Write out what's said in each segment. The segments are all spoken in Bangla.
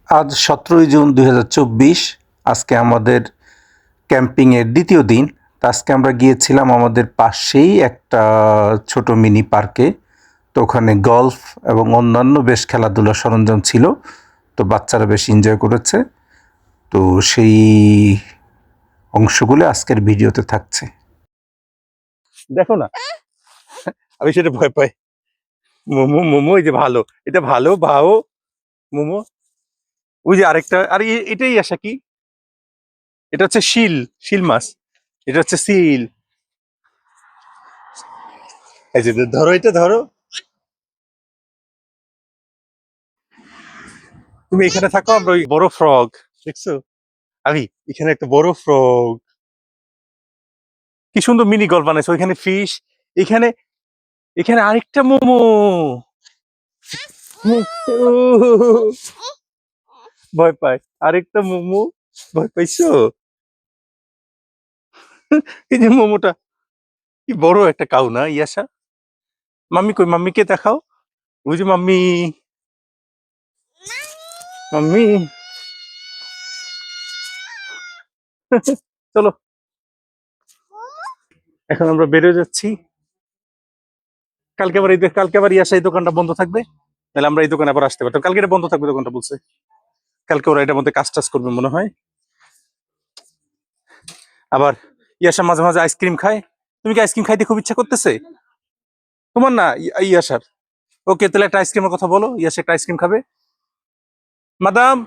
আজ 17 জুন 2024। আজকে আমাদের ক্যাম্পিংয়ের দ্বিতীয় দিন। তো আজকে আমরা গিয়েছিলাম আমাদের পাশেই একটা ছোট মিনি পার্কে। তো ওখানে গল্ফ এবং অন্যান্য বেশ খেলাধুলার সরঞ্জাম ছিল। তো বাচ্চারা বেশ এনজয় করেছে। তো সেই অংশগুলো আজকের ভিডিওতে থাকছে। দেখো না, আমি সেটা ভয় পাই। মোমো মোমো, এই যে ভালো, এটা ভালো ভাও মোমো। ওই যে আরেকটা, আরে এটাই আসা কি, এটা হচ্ছে শিল, শিল মাছ। এটা হচ্ছে সিল। এই যে ধরো, এটা ধরো। তুমি এখানে থাকো, আমরা ওই বড় ফ্রগ দেখছো? আমি এখানে একটা বড় ফ্রগ, কি সুন্দর মিনি গল্প বানাইছো। ওইখানে ফিশ, এখানে এখানে আরেকটা মোমো। ভয় পায়, আরেকটা মোমো। ভয় পাইছো? এই যে মোমোটা, কি বড় একটা কাউ না ইয়াসা। মাম্মি কই, মাম্মিকে দেখাও। ওই যে মাম্মি, মাম্মি। চলো, এখন আমরা বেরোয় যাচ্ছি। কালকে আবার ইয়াসা এই দোকানটা বন্ধ থাকবে, তাহলে আমরা এই দোকানে আবার আসতে পারতাম। কালকে এটা বন্ধ থাকবে দোকানটা বলছে। কালকে ওরা এটার মধ্যে কাজ টাজ করবে মনে হয়। আবার ইয়াসা মাঝে মাঝে আইসক্রিম খায়। তুমি কি আইসক্রিম খাইতে খুব ইচ্ছা করতেছে তোমার? না ইয়াসার। ওকে, তাহলে একটা আইসক্রিমের কথা বলো, ইয়াসা একটা আইসক্রিম খাবে। মাদাম,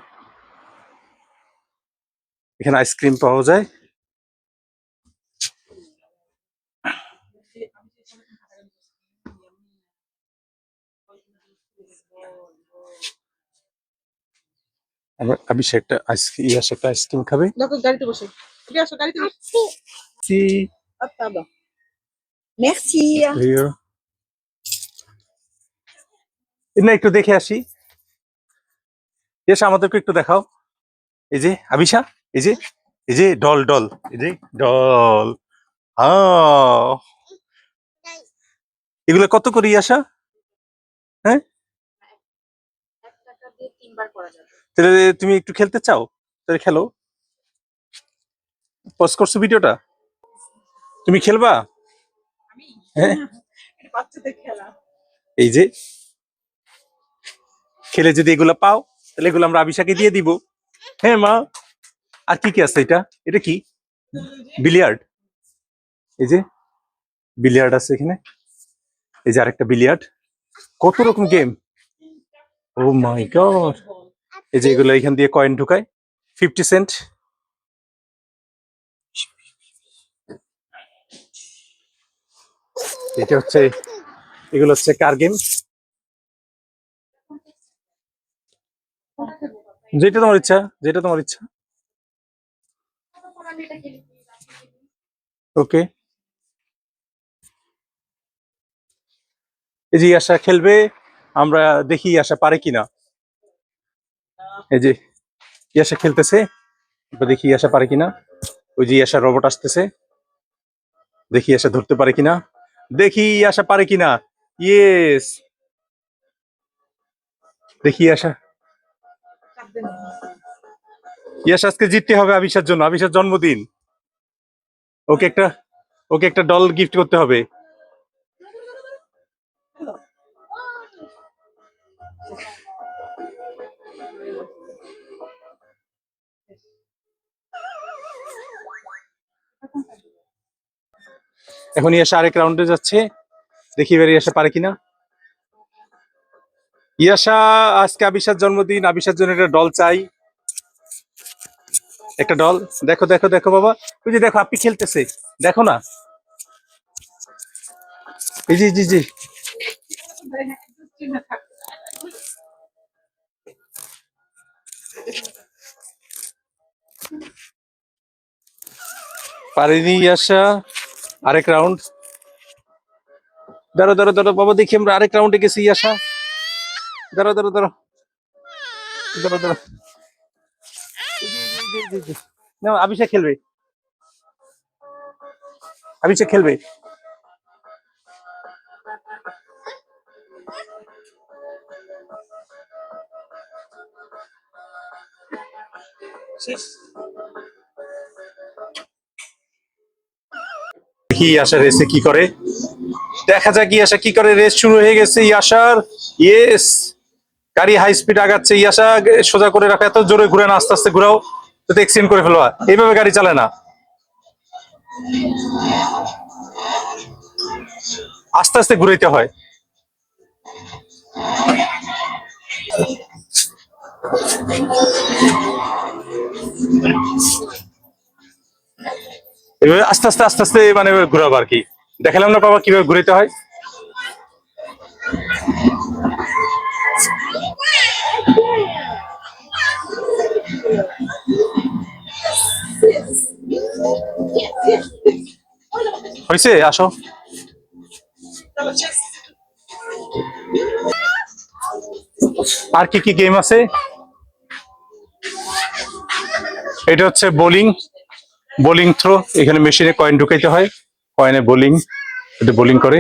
এখানে আইসক্রিম পাওয়া যায়। আবিষা একটা আইসক্রিম, ইয়াসা একটা আইসক্রিম খাবে। গাড়িতে বসে আসো, গাড়িতে বসে। সি মেক্সি। না, একটু দেখে আসি। ইয়াসা আমাদেরকে একটু দেখাও। এই যে আবিষা, এই যে, এই যে ডল ডল, এই যে ডল। এগুলো কত করে আসা? হ্যাঁ, তাহলে তুমি একটু খেলতে চাও, তাহলে খেলো। পজ করছো ভিডিওটা, তুমি খেলবা? হ্যাঁ, বাচ্চাদের খেলা। এই যে খেলে যদি এগুলো পাও, তাহলে এগুলো আমরা আবিষাকে দিয়ে দিব। হ্যাঁ মা। আর কি কি আছে? এটা এটা কি? বিলিয়ার্ড। এই যে বিলিয়ার্ড আছে এখানে। এই যে আরেকটা বিলিয়ার্ড। কত রকম গেম, ও মাই গড। এই যে এগুলো এখান দিয়ে কয়েন ঢুকায়, 50 সেন্ট। এটা হচ্ছে, এগুলো হচ্ছে কার গেম। যেটা তোমার ইচ্ছা, যেটা তোমার ইচ্ছা। ওকে, এই যে আশা খেলবে, আমরা দেখি আশা পারে কিনা। এই যে ইয়াসা খেলতেছে, এবার দেখি ইয়াসা পারে কিনা। ওই যে ইয়াসা রোবট আসতেছে, দেখি ইয়াসা ধরতে পারে কিনা। দেখি ইয়াসা পারে কিনা। ইয়েস, দেখি ইয়াসা। ইয়াসা আজকে জিততে হবে আবিষার জন্য, আবিষার জন্মদিন। ওকে একটা, ওকে একটা ডল গিফট করতে হবে। এখন ইয়াসা আরেক রাউন্ডে যাচ্ছে, দেখি এবার ইয়াসা পারে কিনা। ইয়াসা, আজকে আবিষার জন্মদিন, আবিষার জন্য একটা ডল চাই, একটা ডল। দেখো দেখো দেখো বাবা, ওই যে দেখো আপনি খেলতেছে, দেখো না। এই জি জি জি, পারেনি ইয়াসা। আরেক রাউন্ড। দাঁড়ো দাঁড়ো দাঁড়ো বাবা, দেখি আমরা আরেক রাউন্ডে গেছি ইয়াসা। দাঁড়ো দাঁড়ো দাঁড়ো দাঁড়ো দাঁড়ো। না, অভিষেক খেলবে, অভিষেক খেলবে। শেষ। কি আশা রেসে কি করে, দেখা যাক ইয়াশা কি করে। রেস শুরু হয়ে গেছে ইয়াশার। ইয়েস, গাড়ি হাই স্পিড আগাচ্ছে। ইয়াশা সোজা করে রাখো, এত জোরে ঘুরে না, আস্তে আস্তে ঘুরাও, যাতে এক্সিডেন্ট করে ফেলবা। এইভাবে গাড়ি চালায় না, আস্তে আস্তে ঘুরাইতে হয়। এভাবে আস্তে আস্তে আস্তে আস্তে মানে ঘুরাবো আর কি। দেখালাম না বাবা কিভাবে ঘুরাইতে হয়। হয়েছে, আসো। চলো শেষ। আর কি কি গেম আছে? এটা হচ্ছে বোলিং, বোলিং থ্রো। এখানে মেশিনে কয়েন ঢুকাইতে হয়, কয়েনে বোলিং, এটা বোলিং করে।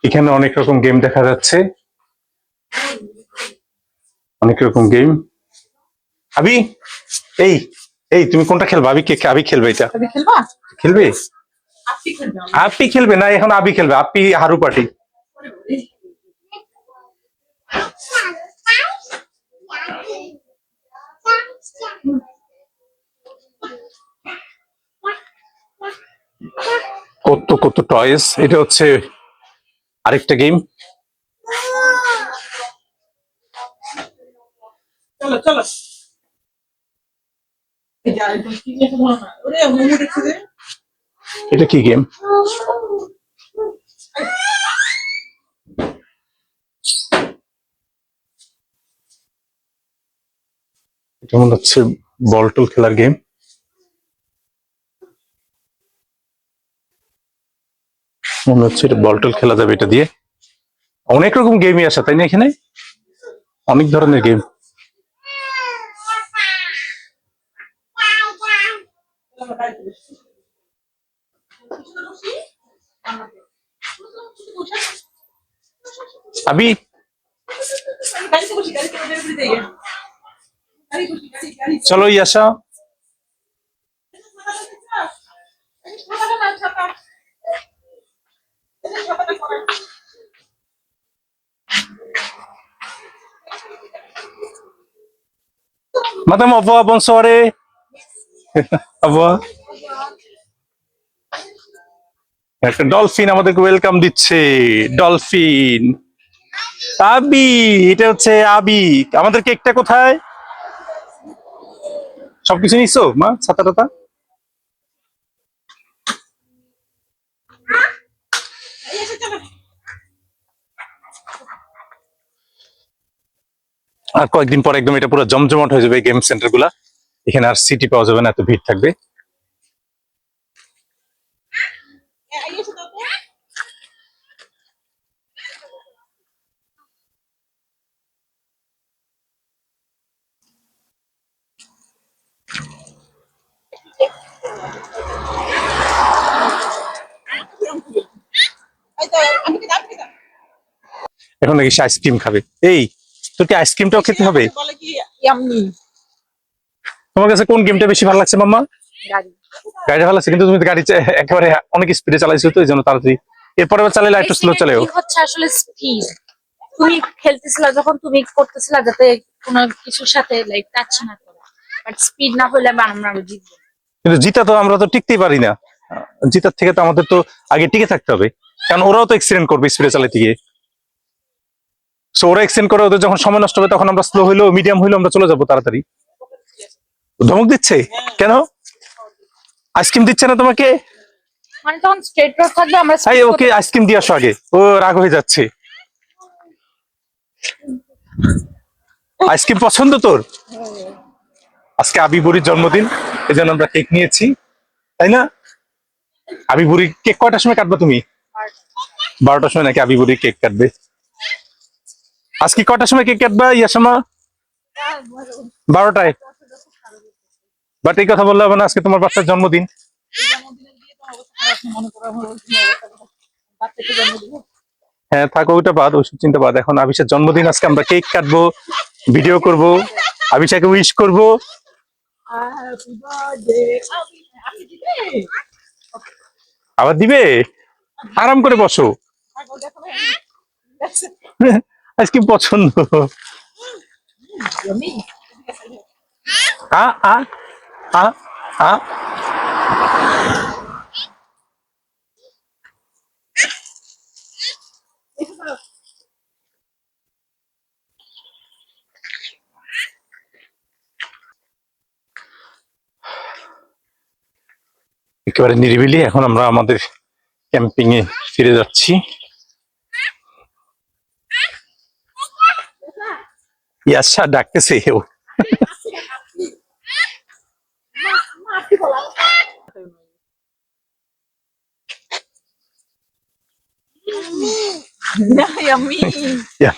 এখানে অনেক রকম গেম দেখা যাচ্ছে, অনেক রকম গেম। আবি, এই এই তুমি কোনটা খেলবা? আবি কে? আবি খেলবে এটা? তুমি খেলবা? খেলবে? আপনি খেলবে? আপি খেলবে না, এখন আবি খেলবে। আপি হারু পার্টি। কত কত টয়েস। এটা হচ্ছে আরেকটা গেম। চলো চলো। এই যে আরেকজন কি নিয়ে খেলবো না? ওরে মোমো দেখছি যে। এটা কি গেম? এটা মনে হচ্ছে বল টল খেলার গেম। মনে হচ্ছে এটা বল টল খেলা যাবে এটা দিয়ে। অনেক রকম গেমই আছে তাই না? এখানে অনেক ধরনের গেম। চলো গাড়িতে বসি। আবি গাড়িতে বসি, গাড়িতে বসি যাই। গাড়ি বসি, গাড়ি গাড়ি। চলো ইয়াশা। ছাতা না ছাতা। ছাতাটা করে। Madame, au revoir, bonne soirée. Au revoir. একটা ডলফিন আমাদেরকে ওয়েলকাম দিচ্ছে। ডলফিন আবি, এটা হচ্ছে আবি। আমাদের কেকটা কোথায়? সবকিছু নিচ্ছো মা? ছাতা টাতা এই এসে চলো। আর কয়েকদিন পর একদম এটা পুরো জমজমাট হয়ে যাবে গেম সেন্টার গুলা। এখানে আর সিটি পাওয়া যাবে না, এত ভিড় থাকবে। এই এসে দাও তো। এই তো আমি কি দাম খেতাম? এখন নাকি সে আইসক্রিম খাবে। এই, তোর কি আইসক্রিমটাও খেতে হবে? বলে কি ইয়াম্মি। তোমার কাছে কোন গেমটা বেশি ভালো লাগছে মাম্মা? গাড়ি। গাড়ি ভালো লাগছে, কিন্তু তুমি তো গাড়ি একেবারে অনেক স্পিডে চালাইছো, তো এই জন্য তাড়াতাড়ি। এরপরে আবার চালাইলে একটু স্লো চালাও। কি হচ্ছে আসলে স্পিড, তুমি খেলতেছিলা যখন তুমি করতেছিলা যাতে কোনো কিছুর সাথে লাইক টাচ না করে, বাট স্পিড না হলে আমরা জিতবো। কিন্তু জিতা তো আমরা তো টিকতেই পারি না। জিতার থেকে তো আমাদের তো আগে টিকে থাকতে হবে, কারণ ওরাও তো এক্সিডেন্ট করবে স্পিডে চালাতে গিয়ে। সো ওরা এক্সিডেন্ট করে, ওদের যখন সময় নষ্ট হবে তখন আমরা স্লো হইলো মিডিয়াম হইলো আমরা চলে যাবো তাড়াতাড়ি। ধমক দিচ্ছে কেন? আইসক্রিম দিচ্ছে না তোমাকে? মানে তখন স্ট্রেট রোড থাকবে, আমরা এই ওকে আইসক্রিম দিয়ে আসো আগে, ও রাগ হয়ে যাচ্ছে। আইসক্রিম পছন্দ তোর? আজকে আবি বুড়ির জন্মদিন, এই জন্য আমরা কেক নিয়েছি, তাই না? আবি বুড়ি কেক কয়টার সময় কাটবে তুমি? 12টার সময় নাকি আবি বুড়ি কেক কাটবে। আজকে কয়টার সময় কেক কাটবা ইয়াসমা? 12টায়। বাট এই কথা বললে হবে না, আজকে তোমার বাচ্চার জন্মদিন। জন্মদিনের দিয়ে তো অবস্থা খারাপ মনে করা হলো কি অবস্থা। বাচ্চাকে জন্ম দিব। হ্যাঁ থাকো, ওইটা বাদ, ওইসব চিন্তা বাদ। এখন আবিষের জন্মদিন, আজকে আমরা কেক কাটবো, ভিডিও করব, আবিশাকে উইশ করব। হ্যাপি বার্থডে আপনি দিবে আবার দিবে, আরাম করে বসো। আগো দেখো আজকে পছন্দ। আমি আ আ আ আ একেবারে নিরিবিলি। এখন আমরা আমাদের ক্যাম্পিং এ ফিরে যাচ্ছি। ইয়াসা ডাকতেছে ও। আপনি বলা না আমি ইয়া,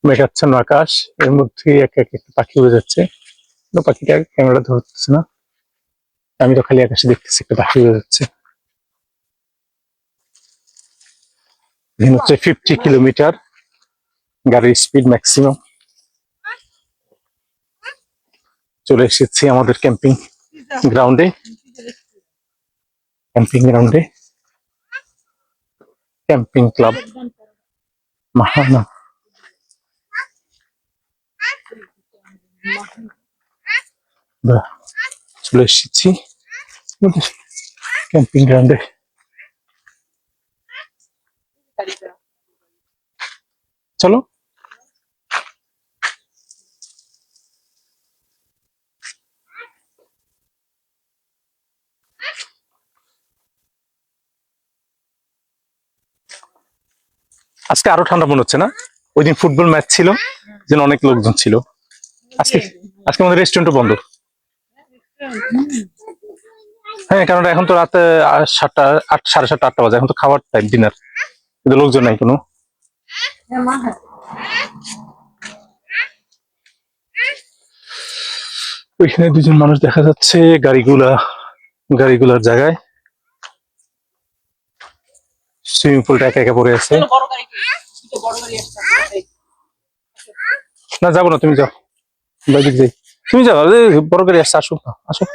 মেঘাচ্ছন্ন আকাশ, এর মধ্যে এক এক একটা পাখি উড়ে যাচ্ছে। কিন্তু পাখিটা ক্যামেরা ধরতেছে না, আমি তো খালি আকাশে দেখতেছি একটা পাখি উড়ে যাচ্ছে। এখানে হচ্ছে 50 কিলোমিটার গাড়ির স্পিড ম্যাক্সিমাম। চলে এসেছি আমাদের ক্যাম্পিং গ্রাউন্ডে। Camping club Mahana. চলে এসেছি আমাদের ক্যাম্পিং গ্রাউন্ডে। চলো। আজকে আরো ঠান্ডা মনে হচ্ছে না? ওই দিন ফুটবল ম্যাচ ছিল, যেন অনেক লোকজন ছিল। আজকে আজকে আমাদের রেস্টুরেন্টও বন্ধ। হ্যাঁ, কারণ এখন তো রাতে 7টা 8 7:30 8টা বাজে, এখন তো খাওয়ার টাইম, ডিনার, কিন্তু লোকজন নাই কোনো। ওইখানে দুজন মানুষ দেখা যাচ্ছে গাড়িগুলার জায়গায়। সুইমিং পুলটা একা একা পড়ে আছে। বড় গাড়ি দুটো বড় গাড়ি আসছে না, যাবো না, তুমি যাও, বাইরে যাই। তুমি যাও, বড় গাড়ি আসছে, আসো আসো।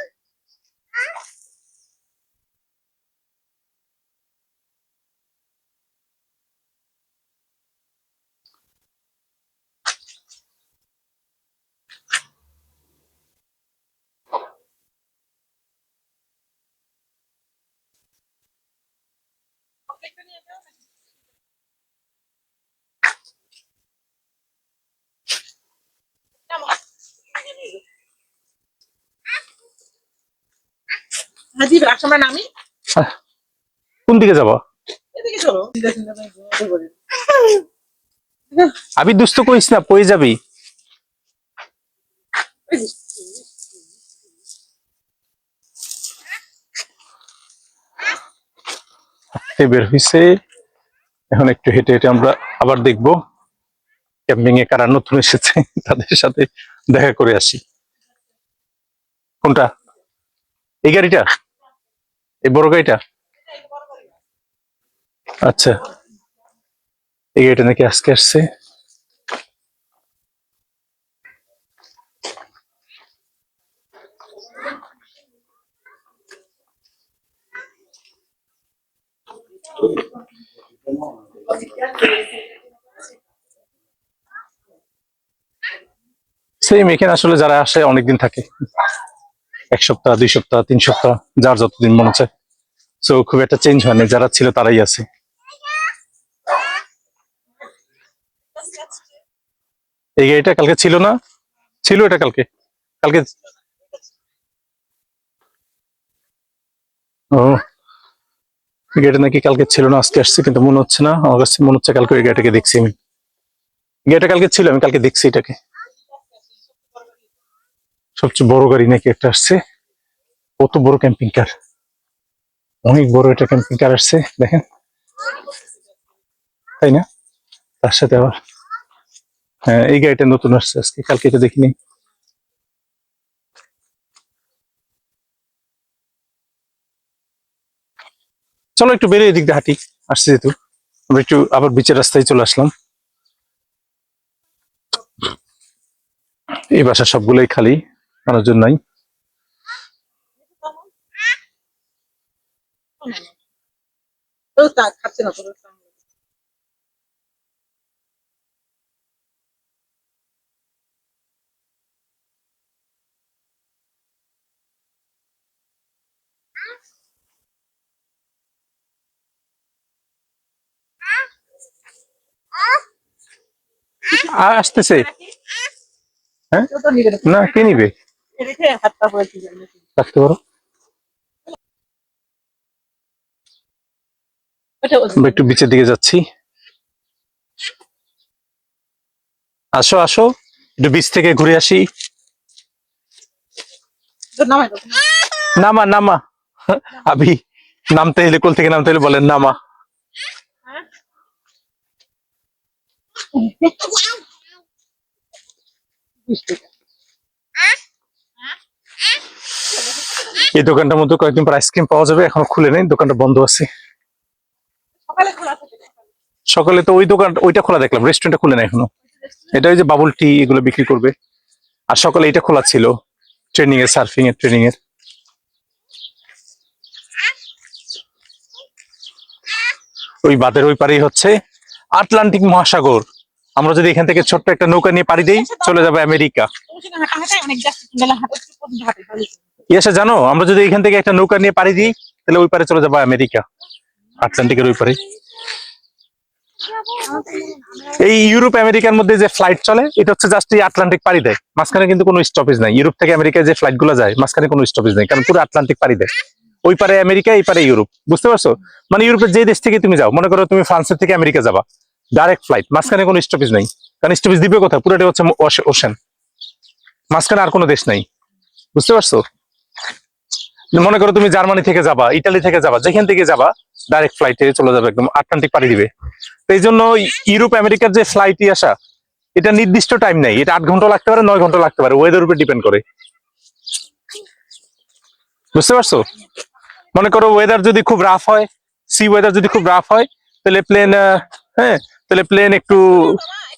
হাজি রাখ আমরা নামি আহ, কোন দিকে যাবো? এদিকে চলো আবি দুস্থ করিস না, পড়ে যাবি। বের হইছে, এখন একটু হেঁটে হেঁটে আমরা আবার দেখবো ক্যাম্পিং এ কারা নতুন এসেছে, তাদের সাথে দেখা করে আসি। কোনটা? এই গাড়িটা, এই বড় গাড়িটা? আচ্ছা, এই গাড়িটা নাকি আজকে আসছে। সেম, এখানে আসলে যারা আসে অনেকদিন থাকে, 1 সপ্তাহ 2 সপ্তাহ 3 সপ্তাহ, যার যতদিন মনে চায়। সো খুব একটা চেঞ্জ হয়নি, যারা ছিল তারাই আছে। এই গাড়িটা কালকে ছিল না? ছিল এটা কালকে? কালকে ও, এই গাড়িটা নাকি কালকে ছিল না, আজকে আসছে, কিন্তু মনে হচ্ছে না, আমার কাছে মনে হচ্ছে কালকে এই গাড়িটাকে দেখছি আমি। এই গাড়িটা কালকে ছিল, আমি কালকে দেখছি এটাকে। সবচেয়ে বড় গাড়ি নাকি একটা আসছে। কত বড় ক্যাম্পিং কার, অনেক বড় একটা ক্যাম্পিং কার আসছে, দেখেন, তাই না? তার সাথে আবার, হ্যাঁ, এই গাড়িটা নতুন আসছে আজকে, কালকে এটা দেখিনি। চলো একটু বেরিয়ে এদিক দিয়ে হাঁটি, আসছি যেহেতু আমরা একটু আবার বিচের রাস্তায় চলে আসলাম। এই বাসা সবগুলোই খালি, মানুষজন নাই। খাচ্ছে না তো আসতেছে। হ্যাঁ কেউ তো নিবে না। না, কে নিবে? রেখে হাতটা হয়েছে রাখতে পারো। আমরা একটু বিচের দিকে যাচ্ছি। আসো আসো, একটু বিচ থেকে ঘুরে আসি। নামাই দাও। নামা নামা, আবি নামতে এলে, কোল থেকে নামতে এলে বলেন নামা। এই দোকানটার মধ্যে কয়েকদিন পর আইসক্রিম পাওয়া যাবে, এখনো খুলে নেই, দোকানটা বন্ধ আছে। সকালে খোলা থাকে। সকালে তো ওই দোকান ওইটা খোলা দেখলাম, রেস্টুরেন্টটা খুলে নাই এখনো। এটা ওই যে বাবল টি এগুলো বিক্রি করবে। আর সকালে এটা খোলা ছিল, ট্রেনিং এর, সার্ফিং এর ট্রেনিং এর। ওই বাঁধের ওই পারেই হচ্ছে আটলান্টিক মহাসাগর। আমরা যদি এখান থেকে ছোট্ট একটা নৌকা নিয়ে পাড়ি দেই, চলে যাবে আমেরিকা। ইয়েসে জানো, আমরা যদি এখান থেকে একটা নৌকা নিয়ে পাড়ি দিই, তাহলে ওই পারে চলে যাবো আমেরিকা, আটলান্টিকের ওই পারে। এই ইউরোপ আমেরিকার মধ্যে যে ফ্লাইট চলে, এটা হচ্ছে জাস্ট এই আটলান্টিক পাড়ি দেয়, মাঝখানে কিন্তু কোনো স্টপেজ নাই। ইউরোপ থেকে আমেরিকায় যে ফ্লাইট গুলো যায়, মাঝখানে কোনো স্টপেজ নাই, কারণ পুরো আটলান্টিক পাড়ি দেয়। ওই পারে আমেরিকা, এই পারে ইউরোপ, বুঝতে পারছো? মানে ইউরোপের যে দেশ থেকে তুমি যাও, মনে করো তুমি ফ্রান্সের থেকে আমেরিকা যাবা, ডাইরেক্ট ফ্লাইট, মাঝখানে কোনো স্টপেজ নাই। কারণ স্টপেজ দিবে কোথায়? পুরোটা হচ্ছে ওশেন, মাঝখানে আর কোনো দেশ নাই, বুঝতে পারছো? মনে করো তুমি জার্মানি থেকে যাবা, ইটালি থেকে যাবা, যেখান থেকে যাবা, ডাইরেক্ট ফ্লাইটে চলে যাবে, একদম আটলান্টিক পাড়ি দিবে। তো এই জন্য ইউরোপ আমেরিকার যে ফ্লাইটই আসা, এটা নির্দিষ্ট টাইম নেই, এটা 8 ঘন্টা লাগতে পারে, 9 ঘন্টা লাগতে পারে, ওয়েদার উপর ডিপেন্ড করে, বুঝতে পারছো? মনে করো ওয়েদার যদি খুব রাফ হয়, সি ওয়েদার যদি খুব রাফ হয়, তাহলে প্লেন, হ্যাঁ, তাহলে প্লেন একটু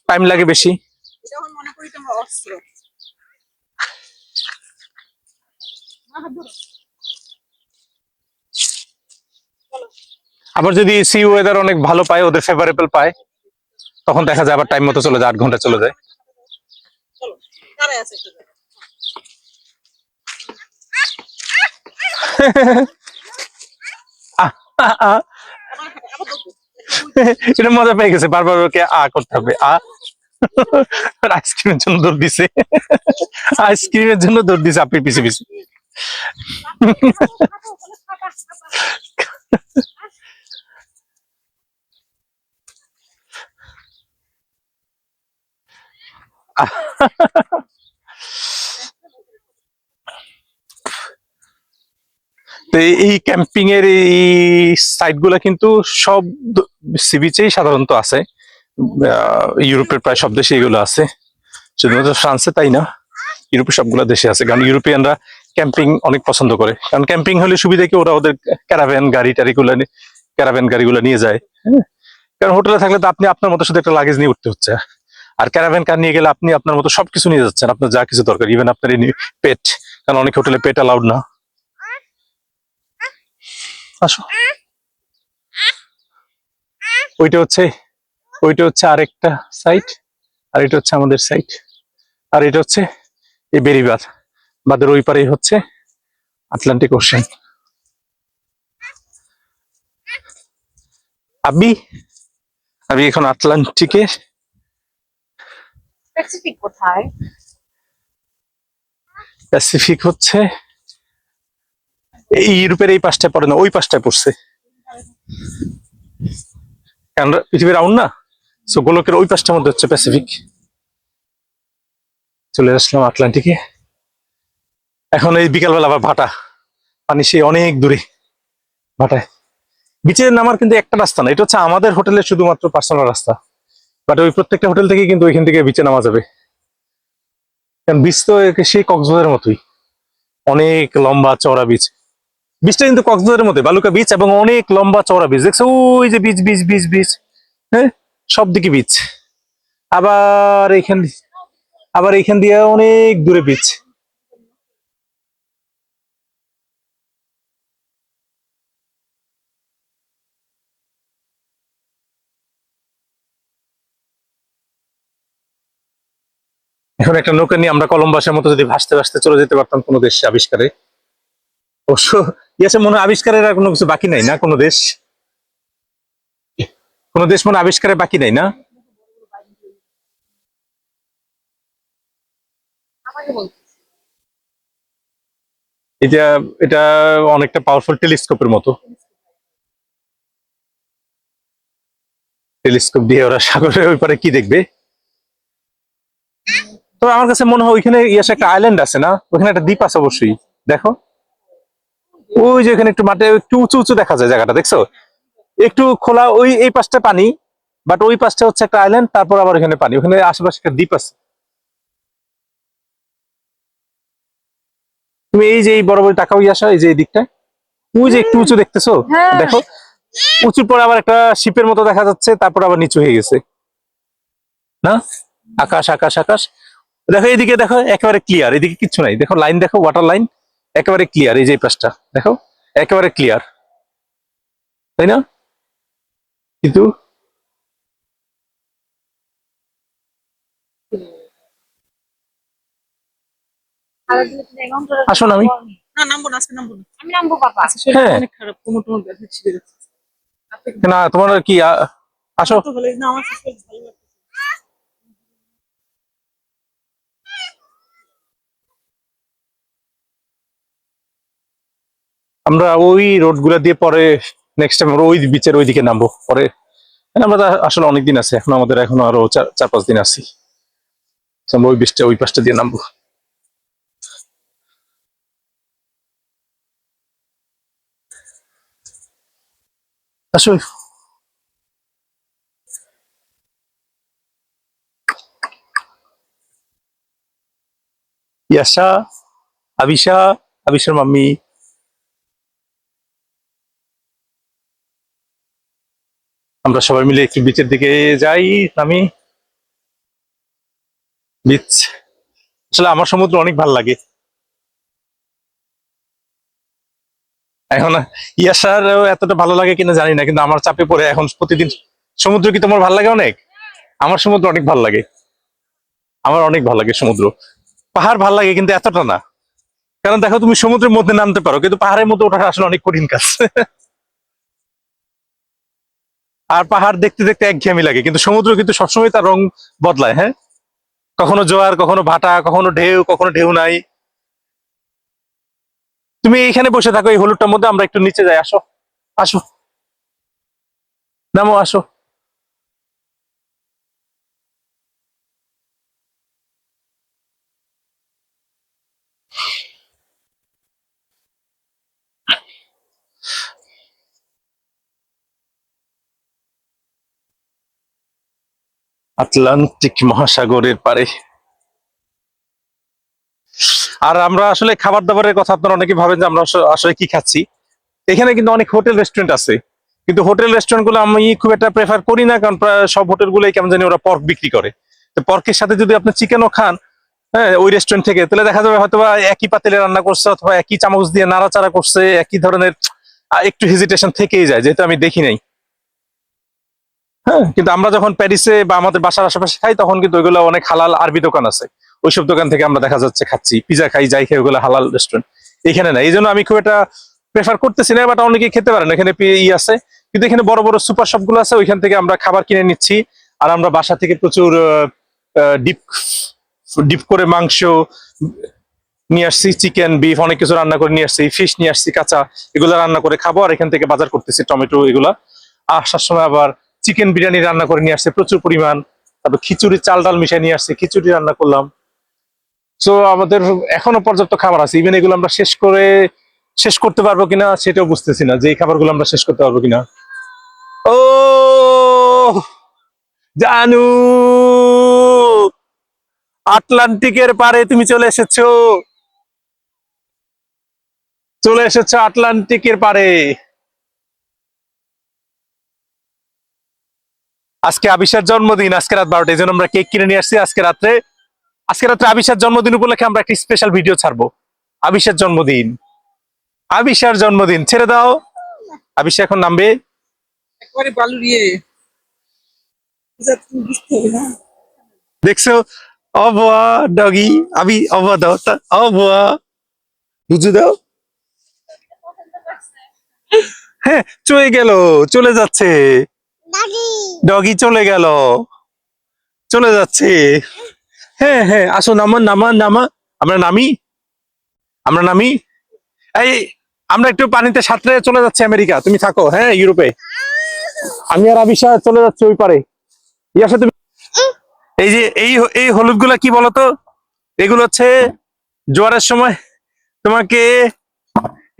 টাইম লাগে বেশি। যখন মনে করি তোমার অস্ত্র আবার যদি সি ওয়েদার অনেক ভালো পায়, ওদের ফেভারেবল পায়, তখন দেখা যায় আবার টাইম মতো চলে যায়, 8 ঘন্টা চলে যায়। চলো কারে আছে একটু দেখো। এটা মজা পেয়ে গেছে, বারবার ওকে আ করতে হবে, আ। আইসক্রিমের জন্য দৌড় দিছে, আইসক্রিমের জন্য দৌড় দিছে আপনি পিছে পিছে। তো এই ক্যাম্পিং এর এই সাইট গুলা কিন্তু সব সি বিচেই সাধারণত আছে, ইউরোপের প্রায় সব দেশে এগুলো আছে, শুধুমাত্র ফ্রান্সে তাই না, ইউরোপের সবগুলো দেশে আছে। কারণ ইউরোপিয়ানরা ক্যাম্পিং অনেক পছন্দ করে, কারণ ক্যাম্পিং হলে সুবিধা কি, ওরা ওদের ক্যারাভ্যান গাড়ি টাড়িগুলো, ক্যারাভ্যান গাড়িগুলো নিয়ে যায়, হ্যাঁ? কারণ হোটেলে থাকলে তো আপনি আপনার মতো শুধু একটা লাগেজ নিয়ে উঠতে হচ্ছে, আর ক্যারাভ্যান কার নিয়ে গেলে আপনি আপনার মতো সবকিছু নিয়ে যাচ্ছেন, আপনার যা কিছু দরকার, ইভেন আপনার পেট, কারণ অনেক হোটেলে পেট অ্যালাউড না। আসো, ওইটা হচ্ছে আরেকটা সাইট, আর এটা হচ্ছে আমাদের সাইট, আর এটা হচ্ছে এই বেরিবাঁধ, বাঁধের ওই পারেই হচ্ছে আটলান্টিক ওশেন। আবি আমি এখন আটলান্টিকে। স্পেসিফিক কোথায়? প্যাসিফিক হচ্ছে এই ইউরোপের এই পাশটায় পড়ে না, ওই পাশটায় পড়ছে, কারণ পৃথিবীর রাউন্ড না, সো গোলকের ওই পাশটার মধ্যে হচ্ছে প্যাসিফিক। চলে আসলাম আটলান্টিকে। এখন এই বিকালবেলা আবার ভাটা, পানি সে অনেক দূরে ভাটায়। বিচে নামার কিন্তু একটা রাস্তা না, এটা হচ্ছে আমাদের হোটেলের শুধুমাত্র পার্সোনাল রাস্তা, বাট ওই প্রত্যেকটা হোটেল থেকে কিন্তু ওইখান থেকে বিচে নামা যাবে। কারণ বিচ তো সেই কক্সবাজারের মতোই, অনেক লম্বা চওড়া বিচ, বিচটা কিন্তু কক্সবাজারের মধ্যে বালুকা বিচ এবং অনেক লম্বা চওড়া বিচ দেখছো, ওই যে বিচ বিচ বিচ বিচ, হ্যাঁ সব দিকে বিচ। আবার এইখান আবার এইখান দিয়ে অনেক দূরে বিচ। এখন একটা নৌকা নিয়ে আমরা কলম্বাসের মতো যদি ভাসতে ভাসতে চলে যেতে পারতাম কোনো দেশ আবিষ্কারে। অবশ্য ইয়াসে মনে হয় আবিষ্কারের আর কোনো কিছু বাকি নাই না, কোনো দেশ মনে হয় আবিষ্কারের বাকি নাই না। আমাকে বলতে এটা এটা অনেকটা পাওয়ারফুল টেলিস্কোপের মতো। টেলিস্কোপ দিয়ে ওরা সাগরের ওই পারে কি দেখবে। তো আমার কাছে মনে হয় ওইখানে ইয়াসে একটা আইল্যান্ড আছে না, ওখানে একটা দ্বীপ আছে অবশ্যই। দেখো ওই যে এখানে একটু মাঠে একটু উঁচু উঁচু দেখা যায় জায়গাটা, দেখছো একটু খোলা, ওই এই পাশটা পানি, বাট ওই পাশটা হচ্ছে একটা আইল্যান্ড, তারপর আবার এখানে পানি, ওখানে আশেপাশে একটা দ্বীপ আছে। তুমি এই যে এই বড় বড় তাকাও আসা, এই যে এই দিকটা, ওই যে একটু উঁচু দেখতেছো, হ্যাঁ। দেখো উঁচুর পর আবার একটা শিপের মতো দেখা যাচ্ছে, তারপর আবার নিচু হয়ে গেছে না, আকাশ আকাশ আকাশ। দেখো এইদিকে, দেখো একেবারে ক্লিয়ার, এদিকে কিচ্ছু নাই, দেখো লাইন, দেখো ওয়াটার লাইন একেবারে ক্লিয়ার, এই যে এই পাশটা দেখো একেবারে ক্লিয়ার, তাই না? কিন্তু সারাদিনে তুমি অ্যাকাউন্ট আসুন আমি না, নামবো না, আজকে নামবো না। আমি নামবো বাবা। আজকে শরীরটা হ্যাঁ। অনেক খারাপ, কোমর টোমর ব্যথা ছিঁড়ে যাচ্ছে। না তোমার কি আসো। তো হলে না, আমার শরীর ভালো লাগছে। আমরা ওই রোড গুলা দিয়ে পরে নেক্সট টাইম ওই বিচের ওইদিকে নামবো পরে। আমরা তো আসলে অনেকদিন আছে এখন, আমাদের এখনো আরো 4-5 দিন আছি। তো আমরা ওই বিচটা ওই পাশটা দিয়ে নামবো। আসলে ইয়াশা, আবিশা, আবিশার মাম্মি, আমরা সবাই মিলে একটু বিচের দিকে যাই, নামি। বিচ আসলে আমার সমুদ্র অনেক ভালো লাগে। এখন ইয়াশার এতটা ভালো লাগে কিনা জানি না, কিন্তু আমার চাপে পড়ে এখন প্রতিদিন। সমুদ্র কি তোমার ভালো লাগে অনেক? আমার সমুদ্র অনেক ভালো লাগে, আমার অনেক ভালো লাগে সমুদ্র। পাহাড় ভালো লাগে কিন্তু এতটা না, কারণ দেখো তুমি সমুদ্রের মধ্যে নামতে পারো, কিন্তু পাহাড়ের মধ্যে ওঠা আসলে অনেক কঠিন কাজ। আর পাহাড় দেখতে দেখতে একঘেয়েমি লাগে, কিন্তু সমুদ্র কিন্তু সবসময় তার রং বদলায়, হ্যাঁ কখনো জোয়ার, কখনো ভাটা, কখনো ঢেউ নাই। তুমি এইখানে বসে থাকো এই হলুদটার মধ্যে, আমরা একটু নিচে যাই, আসো আসো, নামো আসো। আটলান্টিক মহাসাগরের পারে। আর আমরা আসলে খাবার দাবারের কথা আপনারা অনেকে ভাবেন যে আমরা আসলে কি খাচ্ছি। এখানে কিন্তু অনেক হোটেল রেস্টুরেন্ট আছে, কিন্তু হোটেল রেস্টুরেন্ট গুলো আমি খুব একটা প্রেফার করি না, কারণ প্রায় সব হোটেল গুলোই কেমন জানি ওরা পর্ক বিক্রি করে। তো পর্কের সাথে যদি আপনি চিকেনও খান, হ্যাঁ ওই রেস্টুরেন্ট থেকে, তাহলে দেখা যাবে হয়তো একই পাতিলে রান্না করছে, অথবা একই চামচ দিয়ে নাড়াচাড়া করছে, একই ধরনের একটু হেজিটেশন থেকেই যায়, যেহেতু আমি দেখি নাই। হ্যাঁ কিন্তু আমরা যখন প্যারিসে বা আমাদের বাসার আশেপাশে খাই, তখন কিন্তু ওইগুলো অনেক হালাল আরবি দোকান আছে, ওইসব দোকান থেকে আমরা দেখা যাচ্ছে খাচ্ছি, পিজা খাই, যাই খাই, ওগুলো হালাল রেস্টুরেন্ট। এখানে না, এই জন্য আমি খুব একটা প্রেফার করতেছি না, বাট অনেকে খেতে পারেন, এখানে আছে। কিন্তু এখানে বড় বড় সুপার শপ গুলো আছে, ওইখান থেকে আমরা খাবার কিনে নিচ্ছি। আর আমরা বাসা থেকে প্রচুর ডিপ ডিপ করে মাংস নিয়ে আসছি, চিকেন, বিফ অনেক কিছু রান্না করে নিয়ে আসছি, ফিশ নিয়ে আসছি কাঁচা, এগুলো রান্না করে খাবো। আর এখান থেকে বাজার করতেছি টমেটো, এগুলা আসার সময় আবার চিকেন বিরিয়ানি রান্না করে নিয়ে আসছে প্রচুর পরিমাণ। তারপর খিচুড়ি, চাল ডাল মিশিয়ে নিয়ে আসছে, খিচুড়ি রান্না করলাম। তো আমাদের এখনো পর্যাপ্ত খাবার আছে, ইভেন এগুলো আমরা শেষ করতে পারবো কিনা সেটাও বুঝতেছি না, যে এই খাবারগুলো আমরা শেষ করতে পারবো কিনা। ও জানু, আটলান্টিকের পারে তুমি চলে এসেছো। চলে এসেছে আটলান্টিকের পারে। আজকে আবিষার জন্মদিন, আজকে রাত 12টা, এই জন্য আমরা কেক কিনে নিয়ে আসছি। আজকে রাত্রে আবিষার জন্মদিন উপলক্ষে আমরা একটা স্পেশাল ভিডিও ছাড়বো। আবিষার জন্মদিন, আবিষার জন্মদিন, ছেড়ে দাও। আবিষা এখন নামবে। একবারে বালুরিয়ে তুমি বুঝতে হবে না। দেখছো, অবুয়া ডগি, অবুয়া দাও, অবুয়া বুঝু দাও। হ্যাঁ, চলে যাচ্ছে ডগি, চলে যাচ্ছে। হ্যাঁ হ্যাঁ, আসো, নামা। আমরা নামি। এই, আমরা একটু পানিতে সাঁতরে চলে যাচ্ছি আমেরিকা, তুমি থাকো হ্যাঁ ইউরোপে। আমি আর আবিষা চলে যাচ্ছি ওই পারে। ইয়াসা তুমি, এই যে এই হলুদ গুলা কি বলতো, এগুলো হচ্ছে জোয়ারের সময় তোমাকে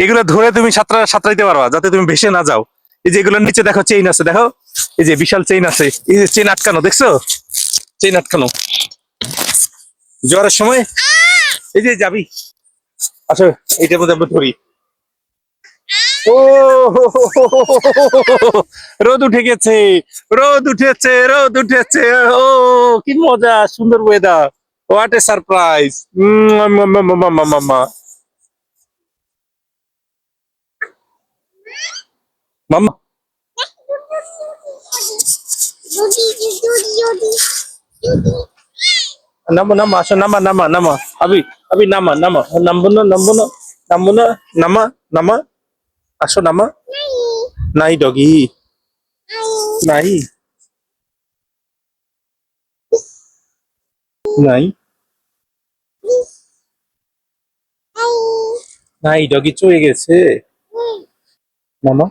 এগুলো ধরে তুমি সাঁতরাইতে পারবা, যাতে তুমি ভেসে না যাও। এই যে এগুলোর নিচে দেখো চেইন আছে, দেখো এই যে বিশাল চেইন আছে, এই যে চেইন আটকানো, দেখছো চেইন আটকানো জোয়ারের সময়। এই যে যাবি, আচ্ছা এইটার মধ্যে আমরা ধরি। ও রোদ উঠে গেছে, রোদ উঠেছে। ও কি মজা, সুন্দর ওয়েদার, হোয়াট এ সারপ্রাইজ। মামা, মামা নামা, আসো, নামা। আবি নামা, নামবো না, নামা, আসো, নামা। নাই ডগি, নাই নাই নাই, ডগি চলে গেছে। মামা,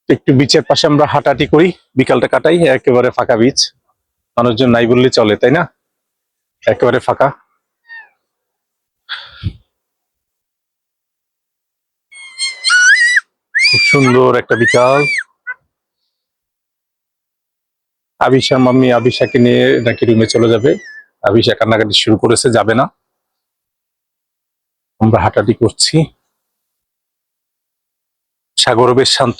একটু বিচের পাশে আমরা হাঁটাহাঁটি করি, বিকালটা কাটাই। একেবারে ফাঁকা বিচ, মানুষজন নাই বললে চলে, তাই না? একেবারে ফাঁকা। খুব সুন্দর একটা বিকাল। আবিষা মাম্মি আবিষাকে নিয়ে নাকি রুমে চলে যাবে। আবিষা কান্নাকাটি শুরু করেছে, যাবে না। আমরা হাঁটাহাঁটি করছি, সাগরও বেশ শান্ত।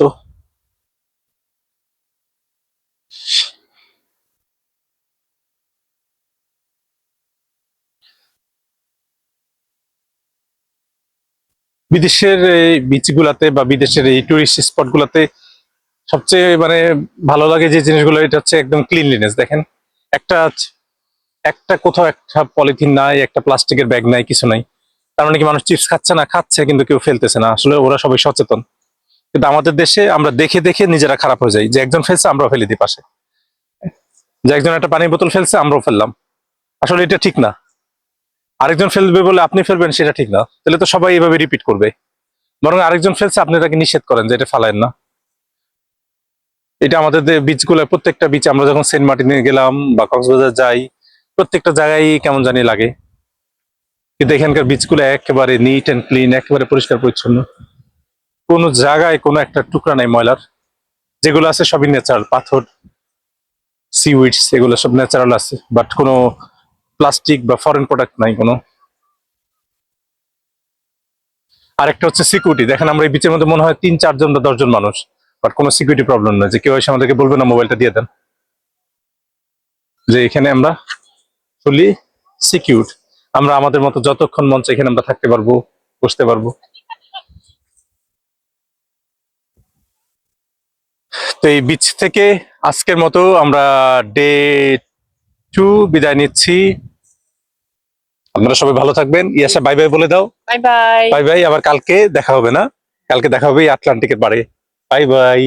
বিদেশের এই বিচ গুলাতে বা বিদেশের এই টুরিস্ট স্পট গুলাতে সবচেয়ে মানে ভালো লাগে যে জিনিসগুলো, এটা হচ্ছে একদম ক্লিনলিনেস। দেখেন, একটা একটা কোথাও একটা পলিথিন নাই, একটা প্লাস্টিকের ব্যাগ নাই, কিছু নাই। তার মানে কি মানুষ চিপস খাচ্ছে না, খাচ্ছে কিন্তু কেউ ফেলতেছে না। আসলে ওরা সবাই সচেতন। কিন্তু আমাদের দেশে আমরা দেখে দেখে নিজেরা খারাপ হয়ে যাই, যে একজন ফেলছে আমরাও ফেলে দিই পাশে, যে একজন একটা পানির বোতল ফেলছে আমরাও ফেললাম। আসলে এটা ঠিক না। আরেকজন ফেলবে বলে আপনি ফেলবেন, সেটা ঠিক না। তাহলে তো সবাই এভাবে রিপিট করবে। বরং আরেকজন ফেলছে, আপনি তাকে নিষেধ করেন যে এটা ফালায়েন না। এটা আমাদের বিচ গুলো, প্রত্যেকটা বিচ, আমরা যখন সেন্ট মার্টিনে গেলাম বা কক্সবাজার যাই, প্রত্যেকটা জায়গায় কেমন জানি লাগে। কিন্তু এখানকার বিচ গুলো একেবারে নিট অ্যান্ড ক্লিন, একেবারে পরিষ্কার পরিচ্ছন্ন। কোনো জায়গায় কোনো একটা টুকরা নাই ময়লার। যেগুলো আছে সবই ন্যাচারাল, পাথর, সিউইডস, এগুলো সব ন্যাচারাল আছে, বাট কোনো প্লাস্টিক বা ফরেন প্রোডাক্ট নাই কোনো। আরেকটা হচ্ছে সিকিউরিটি। দেখেন, আমরা এই বিচের মধ্যে মনে হয় 3-4 জন বা 10 জন মানুষ, বাট কোনো সিকিউরিটি প্রবলেম নয়, যে কেউ এসে আমাদেরকে বলবে না মোবাইলটা দিয়ে দেন, যে এখানে আমরা ফুলি সিকিউর। আমরা আমাদের মতো যতক্ষণ মঞ্চে এখানে আমরা থাকতে পারবো, বসতে পারবো। তো এই বিচ থেকে আজকের মতো আমরা ডে 2 বিদায় নিচ্ছি। আপনারা সবাই ভালো থাকবেন। ইয়াসা বাই বাই বলে দাও। Bye bye. বাই বাই, আবার কালকে দেখা হবে না? কালকে দেখা হবে এই আটলান্টিকের পাড়ে। Bye bye.